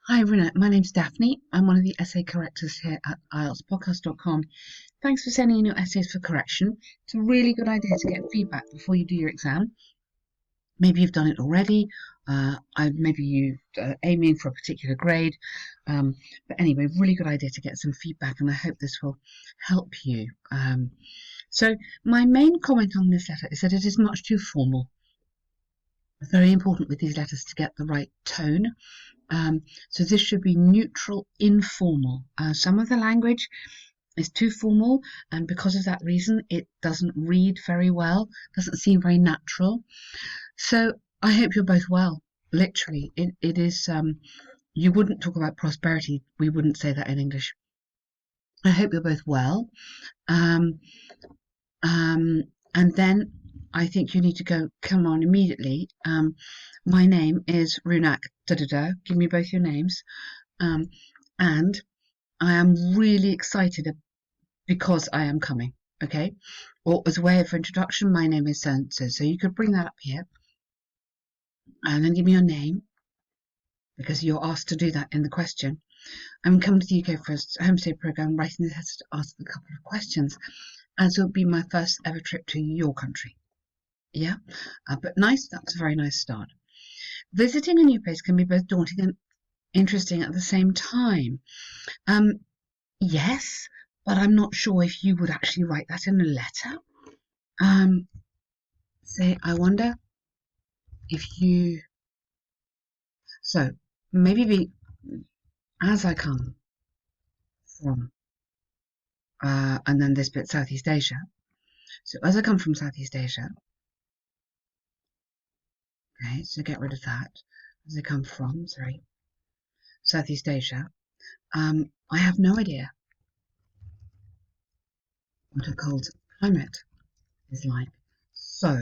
Hi, Rounak. My name's Daphne. I'm one of the essay correctors here at IELTSpodcast.com. Thanks for sending in your essays for correction. It's a really good idea to get feedback before you do your exam. Maybe you've done it already. Maybe you're aiming for a particular grade. But anyway, really good idea to get some feedback, and I hope this will help you. So my main comment on this letter is that it is much too formal. It's very important with these letters to get the right tone. So this should be neutral, informal. Some of the language is too formal, and because of that reason, it doesn't read very well, doesn't seem very natural. So I hope you're both well. Literally, it is. You wouldn't talk about prosperity. We wouldn't say that in English. I hope you're both well. Um, and then I think you need to come on immediately. My name is Rounak. Give me both your names. And I am really excited because I am coming. Okay, or as a way of introduction, my name is so-and-so. So you could bring that up here, and then give me your name because you're asked to do that in the question. I'm coming to the UK for a homestay program, writing the test to ask a couple of questions, as it will be my first ever trip to your country. Yeah, but nice. That's a very nice start. Visiting a new place can be both daunting and interesting at the same time. Yes, but I'm not sure if you would actually write that in a letter. Say, I wonder if you. So maybe as I come from, and then this bit Southeast Asia. So as I come from Southeast Asia, okay, so get rid of that. As I come from, sorry, Southeast Asia, I have no idea what a cold climate is like. So,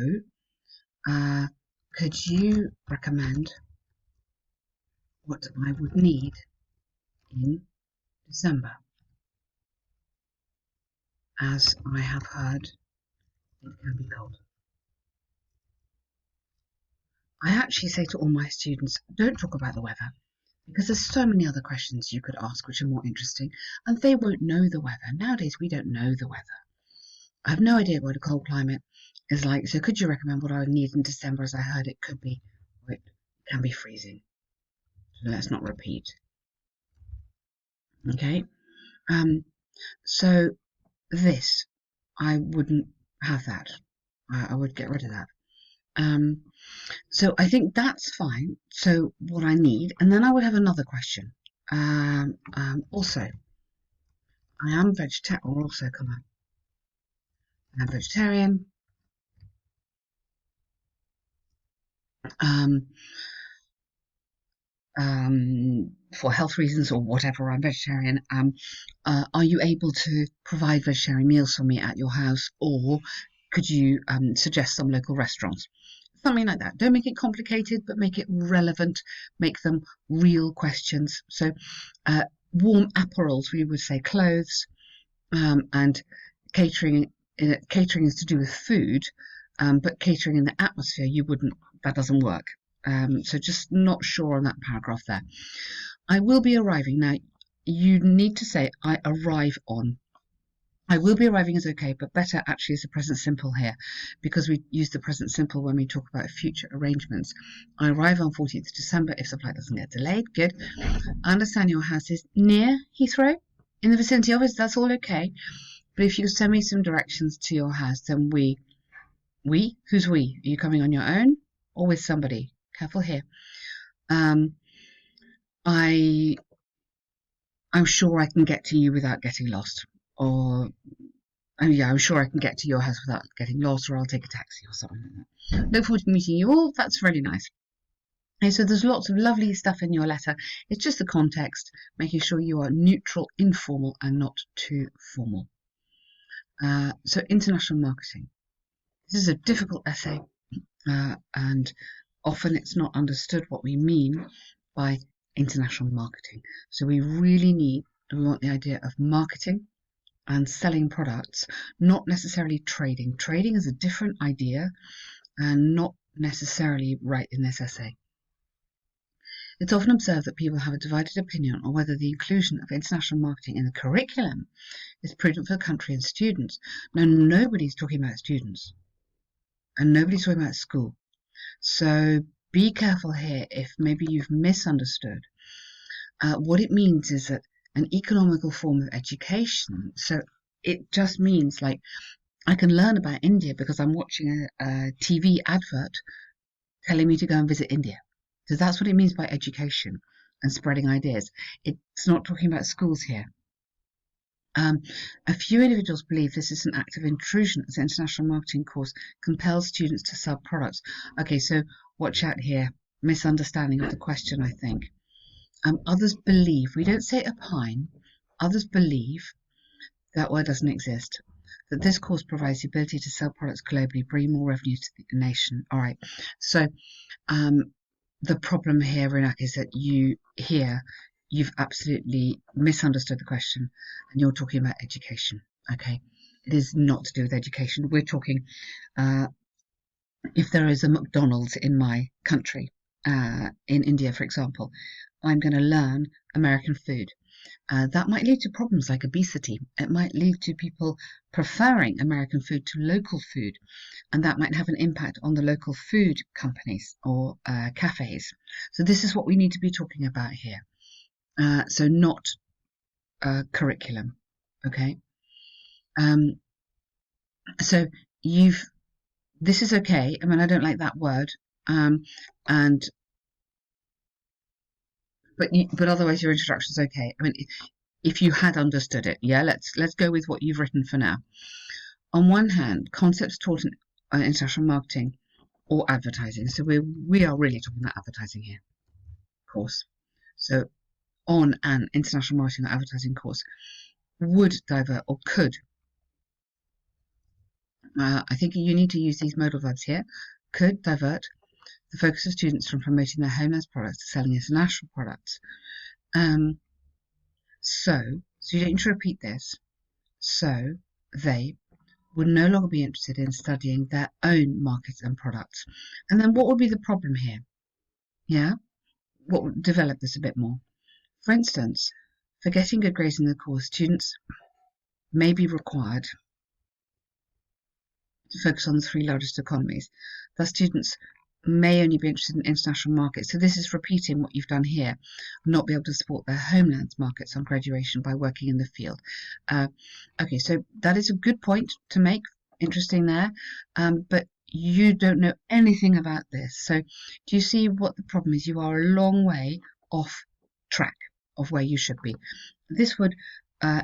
could you recommend what I would need in December? As I have heard, it can be cold. I actually say to all my students, don't talk about the weather, because there's so many other questions you could ask which are more interesting, and they won't know the weather. Nowadays, we don't know the weather. I have no idea what a cold climate is like, so could you recommend what I would need in December, as I heard it could be, or it can be freezing. So let's not repeat. Okay, so this, I wouldn't have that. I would get rid of that. So I think that's fine. So what I need, and then I would have another question. Also, I am vegetarian, or also come on, I'm vegetarian. Um, for health reasons or whatever, I'm vegetarian. Are you able to provide vegetarian meals for me at your house, or could you suggest some local restaurants? Something like that. Don't make it complicated, but make it relevant. Make them real questions. So, warm apparels, we would say clothes, and catering. Catering is to do with food, but catering in the atmosphere, you wouldn't. That doesn't work. So just not sure on that paragraph there. I will be arriving. Now, you need to say, I arrive on. I will be arriving is okay, but better actually is the present simple here, because we use the present simple when we talk about future arrangements. I arrive on 14th December if the flight doesn't get delayed. Good. I understand your house is near Heathrow, in the vicinity of it. That's all okay. But if you could send me some directions to your house, then we? Who's we? Are you coming on your own or with somebody? Careful here. I'm sure I can get to you without getting lost. Or, oh yeah, I'm sure I can get to your house without getting lost, or I'll take a taxi or something like that. Look forward to meeting you all. That's really nice. Okay, so there's lots of lovely stuff in your letter. It's just the context, making sure you are neutral, informal, and not too formal. So international marketing. This is a difficult essay, and often it's not understood what we mean by international marketing. So we want the idea of marketing and selling products, not necessarily trading. Trading is a different idea and not necessarily right in this essay. It's often observed that people have a divided opinion on whether the inclusion of international marketing in the curriculum is prudent for the country and students. Now, nobody's talking about students and nobody's talking about school. So be careful here if maybe you've misunderstood. What it means is that an economical form of education, so it just means like I can learn about India because I'm watching a TV advert telling me to go and visit India. So that's what it means by education and spreading ideas. It's not talking about schools here. A few individuals believe this is an act of intrusion as the international marketing course compels students to sell products. Okay, so watch out here. Misunderstanding of the question, I think. Others believe, we don't say opine, others believe, that word doesn't exist, that this course provides the ability to sell products globally, bring more revenue to the nation. All right, so the problem here, Rounak, is that you've absolutely misunderstood the question and you're talking about education. Okay, it is not to do with education. We're talking if there is a McDonald's in my country, in India, for example, I'm going to learn American food. That might lead to problems like obesity. It might lead to people preferring American food to local food, and that might have an impact on the local food companies or cafes. So this is what we need to be talking about here. So not curriculum, okay? So this is okay. I mean, I don't like that word, and but otherwise your introduction is okay. I mean, if you had understood it, yeah. Let's go with what you've written for now. On one hand, concepts taught in international marketing or advertising. So we are really talking about advertising here, of course. So on an international marketing or advertising course would divert or could. I think you need to use these modal verbs here. Could divert the focus of students from promoting their homeland's products to selling international products. So you don't need to repeat this. So they would no longer be interested in studying their own markets and products. And then what would be the problem here? Yeah? What would develop this a bit more? For instance, for getting good grades in the course, students may be required to focus on the three largest economies. Thus, students may only be interested in international markets. So this is repeating what you've done here, not be able to support their homeland's markets on graduation by working in the field. Okay, so that is a good point to make. Interesting there, but you don't know anything about this. So do you see what the problem is? You are a long way off track of where you should be. This would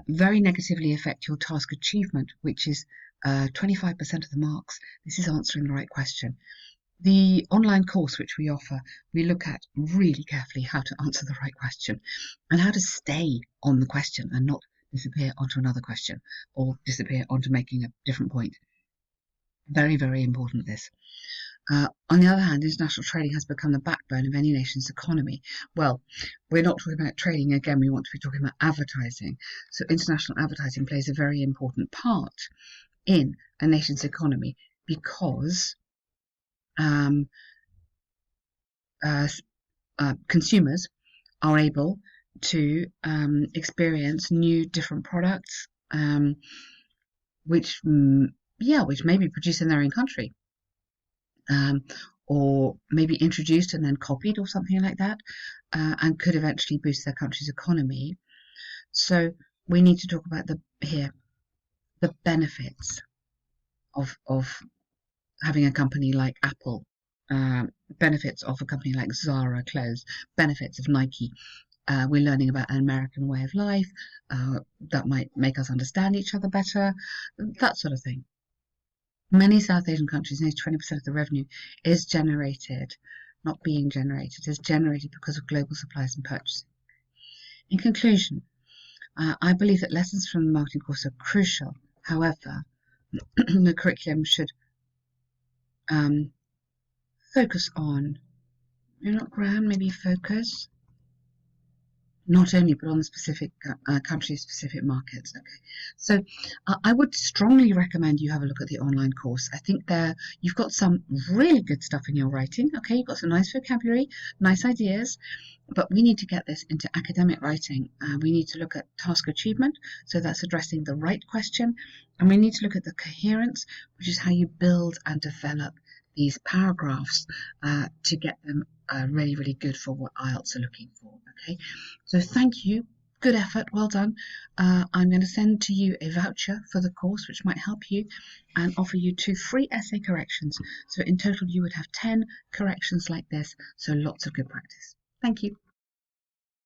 very negatively affect your task achievement, which is 25% of the marks. This is answering the right question. The online course which we offer, we look at really carefully how to answer the right question and how to stay on the question and not disappear onto another question or disappear onto making a different point. Very, very important, this. On the other hand, international trading has become the backbone of any nation's economy. Well, we're not talking about trading again, we want to be talking about advertising. So international advertising plays a very important part in a nation's economy because consumers are able to experience new different products which may be produced in their own country or maybe introduced and then copied or something like that and could eventually boost their country's economy. So we need to talk about the benefits of having a company like Apple, benefits of a company like Zara clothes, benefits of Nike. We're learning about an American way of life that might make us understand each other better, that sort of thing. Many South Asian countries, nearly 20% of the revenue is generated, not being generated, is generated because of global supplies and purchasing. In conclusion, I believe that lessons from the marketing course are crucial. However, the curriculum should focus on, not Graham, maybe focus not only but on the specific country-specific markets. Okay, so I would strongly recommend you have a look at the online course. I think there you've got some really good stuff in your writing. Okay, you've got some nice vocabulary, nice ideas, but we need to get this into academic writing. We need to look at task achievement, so that's addressing the right question, and we need to look at the coherence, which is how you build and develop these paragraphs to get them really, really good for what IELTS are looking for. Okay, so thank you. Good effort, well done. I'm going to send to you a voucher for the course, which might help you, and offer you 2 free essay corrections. So in total, you would have 10 corrections like this. So lots of good practice. Thank you.